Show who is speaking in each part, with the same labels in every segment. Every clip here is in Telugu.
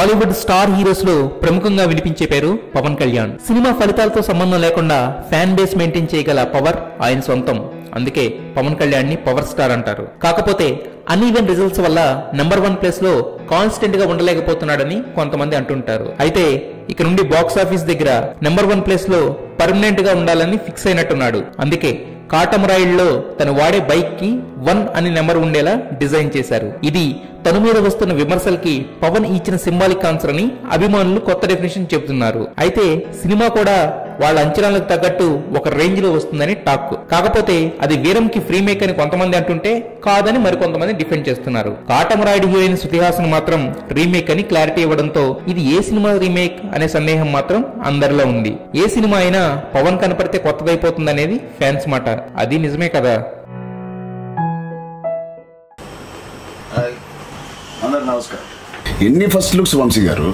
Speaker 1: టాలీవుడ్ స్టార్ హీరోస్ లో ప్రముఖంగా వినిపించే పేరు పవన్ కళ్యాణ్. సినిమా ఫలితాలతో సంబంధం లేకుండా ఫ్యాన్ బేస్ మెయింటైన్ చేయగల పవర్ ఆయన సొంతం. అందుకే పవన్ కళ్యాణ్ ని పవర్ స్టార్ అంటారు. కాకపోతే అన్ఈవెన్ రిజల్ట్స్ వల్ల నెంబర్ 1 ప్లేస్ లో కాన్స్టెంట్ గా ఉండలేకపోతున్నాడని కొంతమంది అంటుంటారు. అయితే ఇక నుండి బాక్స్ ఆఫీస్ దగ్గర నెంబర్ 1 ప్లేస్ లో పర్మనెంట్ గా ఉండాలని ఫిక్స్ అయినట్టున్నాడు. అందుకే కాటమరాయిల్లో తను వాడే బైక్ కి 1 అని నెంబర్ ఉండేలా డిజైన్ చేశారు. ఇది తన మీద వస్తున్న విమర్శలకి పవన్ ఇచ్చిన సింబాలిక్ ఆన్సర్ అని అభిమానులు కొత్త డెఫినేషన్ చెబుతున్నారు. అయితే సినిమా కూడా వాళ్ళ అంచనాలకు తగ్గట్టు ఒక రేంజ్ లో వస్తుందని టాక్. కాకపోతే అది వీరం కి ఫ్రీ మేక్ అని కొంతమంది అంటుంటే కాదని మరికొంతమంది డిఫెండ్ చేస్తున్నారు. కాటమరాయుడు హీరోయిన్ శృతిహాసన్ మాత్రం రీమేక్ అని క్లారిటీ ఇవ్వడంతో ఇది ఏ సినిమా రీమేక్ అనే సందేహం మాత్రం అందరిలో ఉంది. ఏ సినిమా అయినా పవన్ కనపడితే కొత్తదైపోతుంది అనేది ఫ్యాన్స్ మాట. అది నిజమే కదా.
Speaker 2: నమస్కారం. ఎన్ని ఫస్ట్ లుక్స్ వంశీ గారు?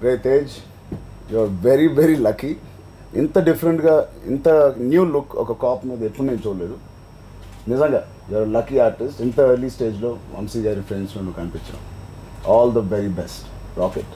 Speaker 2: రే Tej, you are very very lucky. ఇంత డిఫరెంట్గా ఇంత న్యూ లుక్ ఒక కాప్ మీద ఎప్పుడు నేను చూడలేదు. నిజంగా యు ఆర్ లక్కీ ఆర్టిస్ట్. ఇంత ఎర్లీ స్టేజ్లో వంశీ గారి ఫ్రెండ్స్లో నువ్వు కనిపించడం. All the very best. Rocket.